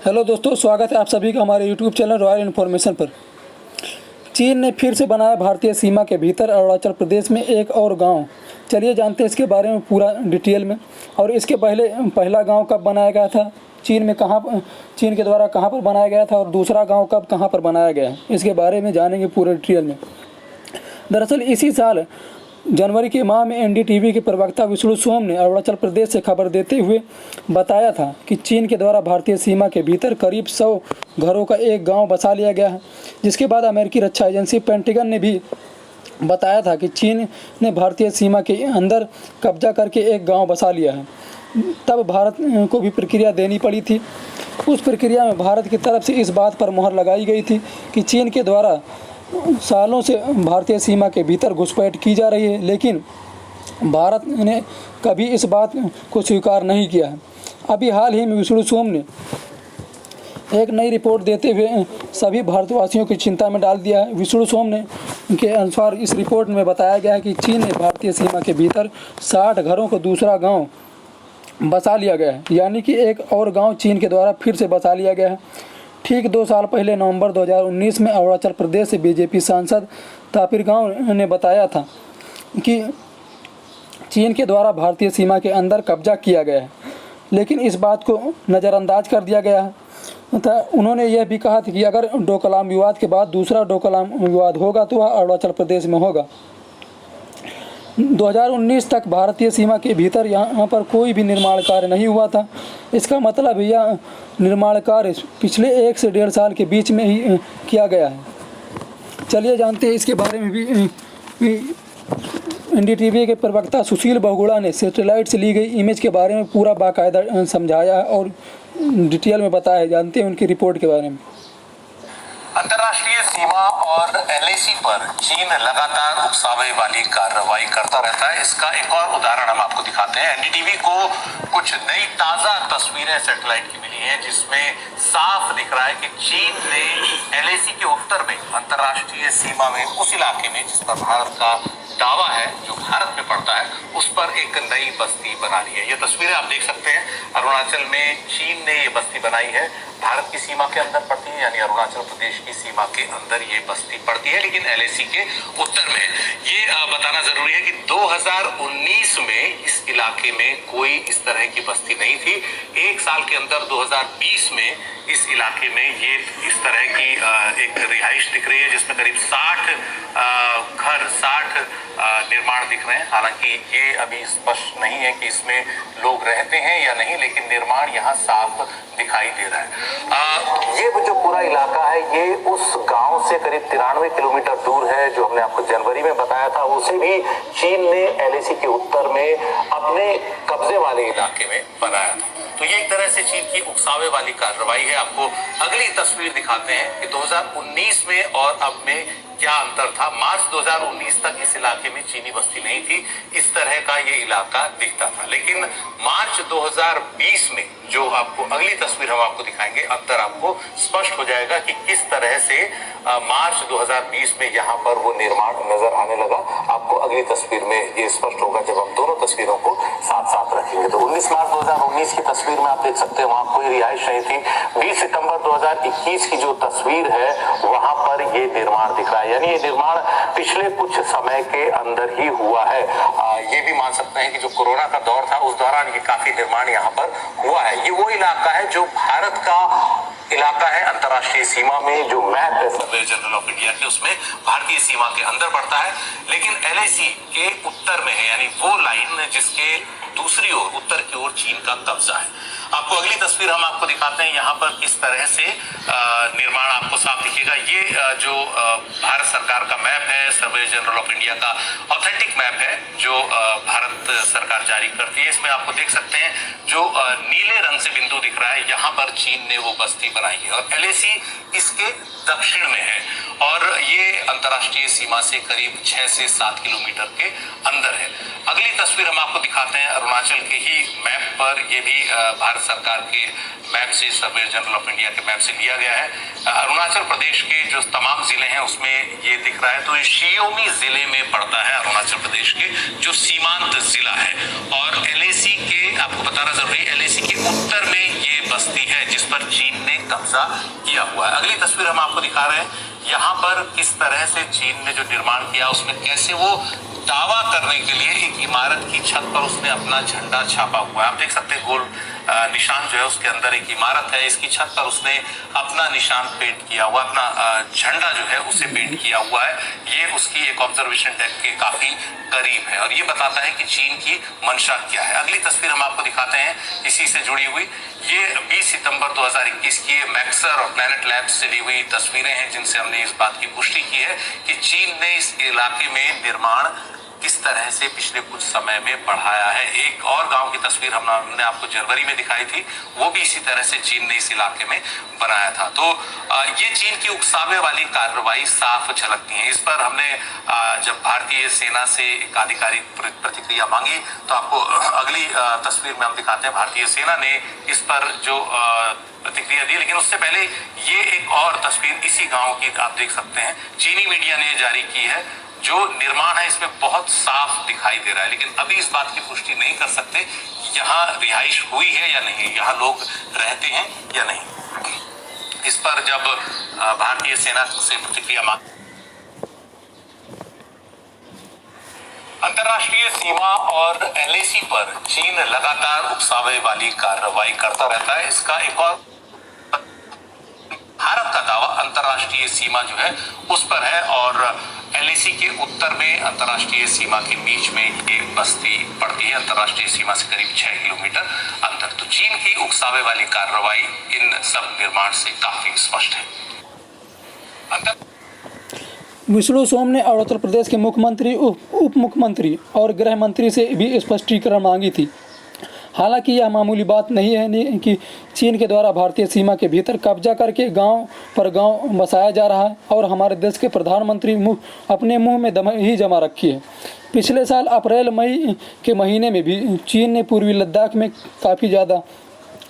Hello दोस्तों, स्वागत है आप सभी का हमारे यूट्यूब चैनल रॉयल इन्फॉर्मेशन पर। चीन ने फिर से बनाया भारतीय सीमा के भीतर अरुणाचल प्रदेश में एक और गांव। चलिए जानते हैं इसके बारे में पूरा डिटेल में। और इसके पहले पहला गांव कब बनाया गया था, चीन के द्वारा कहां पर बनाया गया था, और दूसरा गांव कब कहां पर बनाया गया है, इसके बारे में जानेंगे पूरे डिटेल में। दरअसल इसी साल जनवरी के माह में एनडीटीवी के प्रवक्ता विष्णु सोम ने अरुणाचल प्रदेश से खबर देते हुए बताया था कि चीन के द्वारा भारतीय सीमा के भीतर करीब 100 घरों का एक गांव बसा लिया गया है। जिसके बाद अमेरिकी रक्षा एजेंसी पेंटागन ने भी बताया था कि चीन ने भारतीय सीमा के अंदर कब्जा करके एक गांव बसा लिया है। तब भारत को भी प्रक्रिया देनी पड़ी थी। उस प्रक्रिया में भारत की तरफ से इस बात पर मुहर लगाई गई थी कि चीन के द्वारा सालों से भारतीय सीमा के भीतर घुसपैठ की जा रही है, लेकिन भारत ने कभी इस बात को स्वीकार नहीं किया है। अभी हाल ही में विष्णु सोम ने एक नई रिपोर्ट देते हुए सभी भारतवासियों की चिंता में डाल दिया है। विष्णु सोम ने के अनुसार इस रिपोर्ट में बताया गया है कि चीन ने भारतीय सीमा के भीतर 60 घरों को दूसरा गाँव बसा लिया गया है, यानी कि एक और गाँव चीन के द्वारा फिर से बसा लिया गया है। ठीक 2 साल पहले नवंबर 2019 में अरुणाचल प्रदेश से बीजेपी सांसद तापिर गाव ने बताया था कि चीन के द्वारा भारतीय सीमा के अंदर कब्जा किया गया है, लेकिन इस बात को नज़रअंदाज कर दिया गया है। तथा उन्होंने यह भी कहा था कि अगर डोकलाम विवाद के बाद दूसरा डोकलाम विवाद होगा तो वह अरुणाचल प्रदेश में होगा। 2019 तक भारतीय सीमा के भीतर यहाँ पर कोई भी निर्माण कार्य नहीं हुआ था। इसका मतलब यह निर्माण कार्य पिछले 1 से 1.5 साल के बीच में ही किया गया है। चलिए जानते हैं इसके बारे में भी। एनडीटीवी के प्रवक्ता सुशील बहुगुणा ने सैटेलाइट से ली गई इमेज के बारे में पूरा बाकायदा समझाया और डिटेल में बताया। जानते हैं उनकी रिपोर्ट के बारे में। अंतर्राष्ट्रीय सीमा और एलएसी पर चीन लगातार उकसावे वाली कार्रवाई करता रहता है। इसका एक और उदाहरण हम आपको दिखाते हैं। एनडीटीवी को कुछ नई ताजा तस्वीरें सैटेलाइट की मिली हैं, जिसमें साफ दिख रहा है कि चीन ने एलएसी के उत्तर में अंतर्राष्ट्रीय सीमा में उस इलाके में जिस पर भारत का दावा है, जो भारत में पड़ता है, उस पर एक नई बस्ती बना ली है। ये तस्वीरें आप देख सकते हैं। अरुणाचल में चीन ने ये बस्ती बनाई है। भारत की सीमा के अंदर पड़ती है, यानी अरुणाचल प्रदेश की सीमा के अंदर ये बस्ती पड़ती है, लेकिन एलएसी के उत्तर में। ये बताना जरूरी है कि 2019 में इस इलाके में कोई इस तरह की बस्ती नहीं थी। 1 साल के अंदर 2020 में इस इलाके में ये इस तरह की एक रिहाइश दिख रही है, जिसमें करीब 60 निर्माण दिख रहे हैं। हालांकि ये अभी स्पष्ट नहीं है कि इसमें लोग रहते हैं या नहीं, लेकिन निर्माण यहाँ साफ दिखाई दे रहा है। ये जो पूरा इलाका है, ये उस गांव से करीब 93 किलोमीटर दूर है, जो हमने आपको जनवरी में बताया था। उसे भी चीन ने एलएसी के उत्तर में अपने कब्जे वाले इलाके में बनाया था। तो ये एक तरह से चीन की उकसावे वाली कार्रवाई है। आपको अगली तस्वीर दिखाते हैं कि 2019 में और अब में क्या अंतर था। मार्च 2019 तक इस इलाके में चीनी बस्ती नहीं थी, इस तरह का ये इलाका दिखता था। लेकिन मार्च 2020 में जो आपको अगली तस्वीर हम आपको दिखाएंगे, अंतर आपको स्पष्ट हो जाएगा कि किस तरह से मार्च 2020 में यहाँ पर वो निर्माण नजर आने लगा। आपको अगली तस्वीर में ये स्पष्ट होगा जब हम दोनों तस्वीरों को साथ साथ रखेंगे। तो 19 मार्च 2019 की तस्वीर में आप देख सकते हैं, वहां कोई रिहाइश नहीं थी। 20 सितंबर 2021 की जो तस्वीर है, वहां पर ये निर्माण दिख रहा है, यानी ये निर्माण पिछले कुछ समय के अंदर ही हुआ है। ये भी मान सकते हैं कि जो कोरोना का दौर था, उस दौरान ये काफी निर्माण यहाँ पर हुआ है। ये वो इलाका है जो भारत का इलाका है अंतर्राष्ट्रीय सीमा में। जो मैप है सर्वे जनरल ऑफ इंडिया के, उसमें भारतीय सीमा के अंदर पड़ता है, लेकिन एलएसी के उत्तर में है, यानी वो लाइन जिसके दूसरी ओर उत्तर की ओर चीन का कब्जा है। आपको अगली तस्वीर हम आपको दिखाते हैं, यहाँ पर किस तरह से निर्माण आपको साफ दिखेगा। ये जो भारत सरकार का मैप है, सर्वे जनरल ऑफ इंडिया का ऑथेंटिक मैप है, जो भारत सरकार जारी करती है। इसमें आपको देख सकते हैं जो नीले रंग से बिंदु दिख रहा है, यहाँ पर चीन ने वो बस्ती बनाई है और एलएसी इसके दक्षिण में है, और ये अंतर्राष्ट्रीय सीमा से करीब 6 से 7 किलोमीटर के अंदर है। अगली तस्वीर हम आपको दिखाते हैं अरुणाचल के ही मैप पर, ये भी भारत सरकार के मैप से, सर्वे जनरल ऑफ इंडिया के मैप से लिया गया है। अरुणाचल प्रदेश के जो तमाम जिले हैं उसमें ये दिख रहा है, तो ये शियोमी जिले में पड़ता है अरुणाचल प्रदेश के, जो सीमांत जिला है। और एलएसी के, आपको बताना जरूरी है, एलएसी के उत्तर में ये बस्ती है जिस पर चीन ने कब्जा किया हुआ है। अगली तस्वीर हम आपको दिखा रहे हैं, यहाँ पर किस तरह से चीन ने जो निर्माण किया उसमें कैसे वो दावा करने के लिए एक इमारत की छत पर उसने अपना झंडा छापा हुआ है। आप देख सकते हैं गोल निशान जो है उसके अंदर एक इमारत है, इसकी छत पर उसने अपना निशान पेंट किया हुआ, अपना झंडा जो है उसे पेंट किया हुआ है। ये उसकी एक ऑब्जर्वेशन डेक के काफी करीब है और ये बताता है कि चीन की मंशा क्या है। अगली तस्वीर हम आपको दिखाते हैं इसी से जुड़ी हुई, ये 20 सितंबर 2021 की मैक्सर और प्लैनेट लैब्स से ली हुई तस्वीरें हैं जिनसे हमने इस बात की पुष्टि की है कि चीन ने इस इलाके में निर्माण किस तरह से पिछले कुछ समय में बढ़ाया है। एक और गांव की तस्वीर हमने आपको जनवरी में दिखाई थी, वो भी इसी तरह से चीन ने इस इलाके में बनाया था। तो ये चीन की उकसावे वाली कार्रवाई साफ झलकती है। इस पर हमने जब भारतीय सेना से एक आधिकारिक प्रतिक्रिया मांगी तो आपको अगली तस्वीर में हम दिखाते हैं भारतीय सेना ने इस पर जो प्रतिक्रिया दी। लेकिन उससे पहले ये एक और तस्वीर इसी गांव की आप देख सकते हैं, चीनी मीडिया ने जारी की है। जो निर्माण है इसमें बहुत साफ दिखाई दे रहा है, लेकिन अभी इस बात की पुष्टि नहीं कर सकते यहाँ रिहाइश हुई है या नहीं, यहाँ लोग रहते हैं या नहीं। इस पर जब भारतीय सेना से प्रतिक्रिया मांग, अंतर्राष्ट्रीय सीमा और एलएसी पर चीन लगातार उकसावे वाली कार्रवाई करता रहता है। इसका एक और भारत का दावा अंतर्राष्ट्रीय सीमा जो है उस पर है और एलएसी के उत्तर में अंतर्राष्ट्रीय सीमा के बीच में ये बस्ती पड़ती है, अंतर्राष्ट्रीय सीमा से करीब 6 किलोमीटर अंतर। तो चीन की उकसावे वाली कार्रवाई इन सब निर्माण से काफी स्पष्ट है। विष्णु सोम ने अरुणाचल प्रदेश के मुख्यमंत्री, उप मुख्यमंत्री और गृह मंत्री से भी स्पष्टीकरण मांगी थी। हालांकि यह मामूली बात नहीं है कि चीन के द्वारा भारतीय सीमा के भीतर कब्जा करके गांव पर गांव बसाया जा रहा है और हमारे देश के प्रधानमंत्री अपने मुंह में दम ही जमा रखी है। पिछले साल अप्रैल मई के महीने में भी चीन ने पूर्वी लद्दाख में काफ़ी ज़्यादा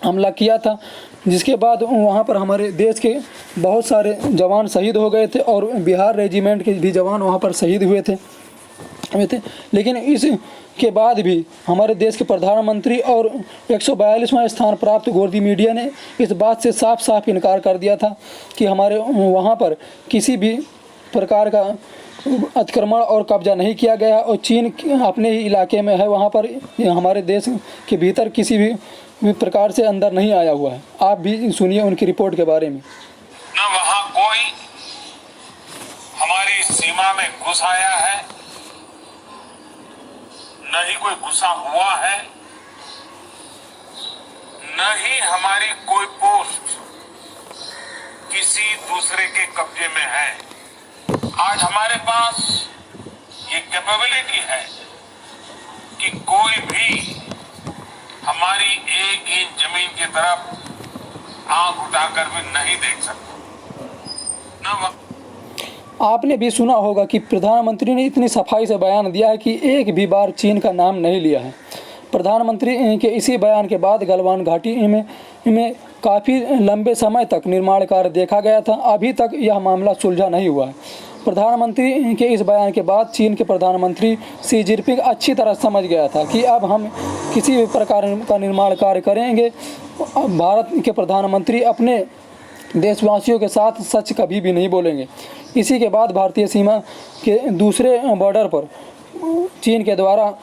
हमला किया था, जिसके बाद वहां पर हमारे देश के बहुत सारे जवान शहीद हो गए थे और बिहार रेजिमेंट के भी जवान वहां पर शहीद हुए थे। लेकिन इसके बाद भी हमारे देश के प्रधानमंत्री और 142वां स्थान प्राप्त गोदी मीडिया ने इस बात से साफ साफ इनकार कर दिया था कि हमारे वहां पर किसी भी प्रकार का अतिक्रमण और कब्जा नहीं किया गया और चीन अपने ही इलाके में है, वहां पर हमारे देश के भीतर किसी भी प्रकार से अंदर नहीं आया हुआ है। आप भी सुनिए उनकी रिपोर्ट के बारे में। न वहां कोई हमारी सीमा में घुस आया है, न ही कोई घुसा हुआ है, न ही हमारी कोई पोस्ट किसी दूसरे के कब्जे में है। आज हमारे पास ये कैपेबिलिटी है कि कोई भी हमारी एक इंच जमीन की तरफ आंख उठाकर भी नहीं देख सकता। आपने भी सुना होगा कि प्रधानमंत्री ने इतनी सफाई से बयान दिया है कि एक भी बार चीन का नाम नहीं लिया है। प्रधानमंत्री के इसी बयान के बाद गलवान घाटी में काफ़ी लंबे समय तक निर्माण कार्य देखा गया था। अभी तक यह मामला सुलझा नहीं हुआ है। प्रधानमंत्री के इस बयान के बाद चीन के प्रधानमंत्री शी जिनपिंग अच्छी तरह समझ गया था कि अब हम किसी भी प्रकार का निर्माण कार्य करेंगे। भारत के प्रधानमंत्री अपने देशवासियों के साथ सच कभी भी नहीं बोलेंगे। इसी के बाद भारतीय सीमा के दूसरे बॉर्डर पर चीन के द्वारा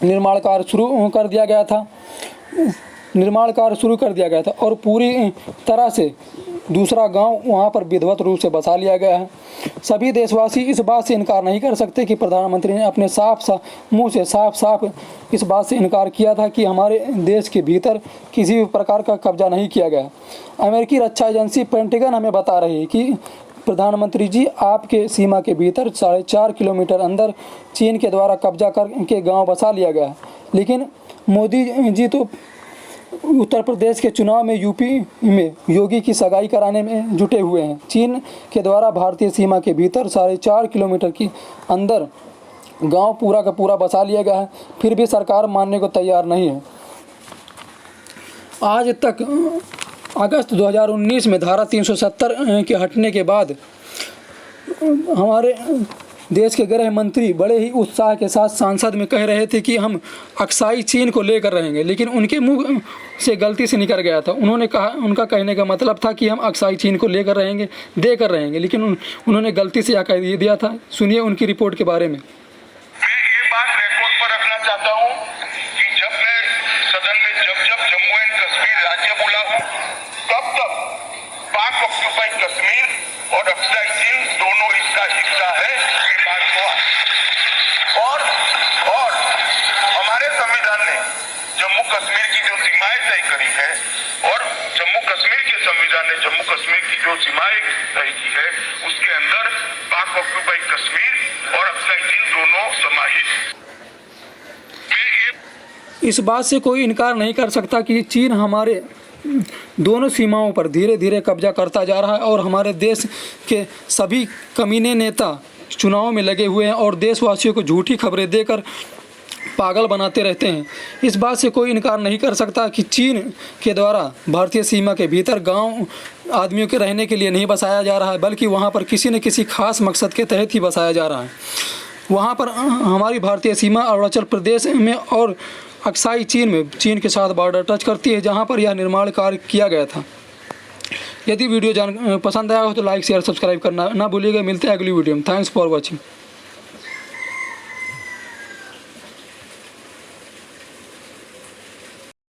निर्माण कार्य शुरू कर दिया गया था और पूरी तरह से दूसरा गांव वहां पर विधिवत रूप से बसा लिया गया है। सभी देशवासी इस बात से इनकार नहीं कर सकते कि प्रधानमंत्री ने अपने मुंह से साफ इस बात से इनकार किया था कि हमारे देश के भीतर किसी भी प्रकार का कब्जा नहीं किया गया। अमेरिकी रक्षा एजेंसी पेंटागन हमें बता रही है कि प्रधानमंत्री जी, आपके सीमा के भीतर 4.5 किलोमीटर अंदर चीन के द्वारा कब्जा करके गांव बसा लिया गया है। लेकिन मोदी जी तो उत्तर प्रदेश के चुनाव में यूपी में योगी की सगाई कराने में जुटे हुए हैं। चीन के द्वारा भारतीय सीमा के भीतर 4.5 किलोमीटर की अंदर गांव पूरा का पूरा बसा लिया गया है, फिर भी सरकार मानने को तैयार नहीं है। आज तक अगस्त 2019 में धारा 370 के हटने के बाद हमारे देश के गृह मंत्री बड़े ही उत्साह के साथ सांसद में कह रहे थे कि हम अक्साई चीन को लेकर रहेंगे, लेकिन उनके मुंह से गलती से निकल गया था। उनका कहने का मतलब था कि हम अक्साई चीन को लेकर रहेंगे, देकर रहेंगे, लेकिन उन्होंने गलती से यह कह दिया था। सुनिए उनकी रिपोर्ट के बारे में। मैं ये बात रिकॉर्ड पर रखना चाहता हूँ कि जब मैं सदन में जब जम्मू एंड कश्मीर राज्य बोला हूँ, तब पाक ऑक्यूपाइड कश्मीर और अक्साई चीन दोनों इसका हिस्सा है, ये बात को। और हमारे संविधान ने जम्मू कश्मीर की जो सीमाएं तय करी है, और जम्मू कश्मीर के संविधान ने जम्मू कश्मीर की जो सीमाएं तय की है, उसके अंदर पाक ऑक्यूपाइड कश्मीर और अक्साई चीन दोनों समाहित। इस बात से कोई इनकार नहीं कर सकता कि चीन हमारे दोनों सीमाओं पर धीरे धीरे कब्जा करता जा रहा है और हमारे देश के सभी कमीने नेता चुनाव में लगे हुए हैं और देशवासियों को झूठी खबरें देकर पागल बनाते रहते हैं। इस बात से कोई इनकार नहीं कर सकता कि चीन के द्वारा भारतीय सीमा के भीतर गांव आदमियों के रहने के लिए नहीं बसाया जा रहा है, बल्कि वहां पर किसी न किसी खास मकसद के तहत ही बसाया जा रहा है। वहां पर हमारी भारतीय सीमा अरुणाचल प्रदेश में और अक्साई चीन में चीन के साथ बॉर्डर टच करती है, जहां पर यह निर्माण कार्य किया गया था। यदि वीडियो पसंद आया हो तो लाइक शेयर सब्सक्राइब करना ना भूलिएगा। मिलते हैं अगली वीडियो में। Thanks for watching.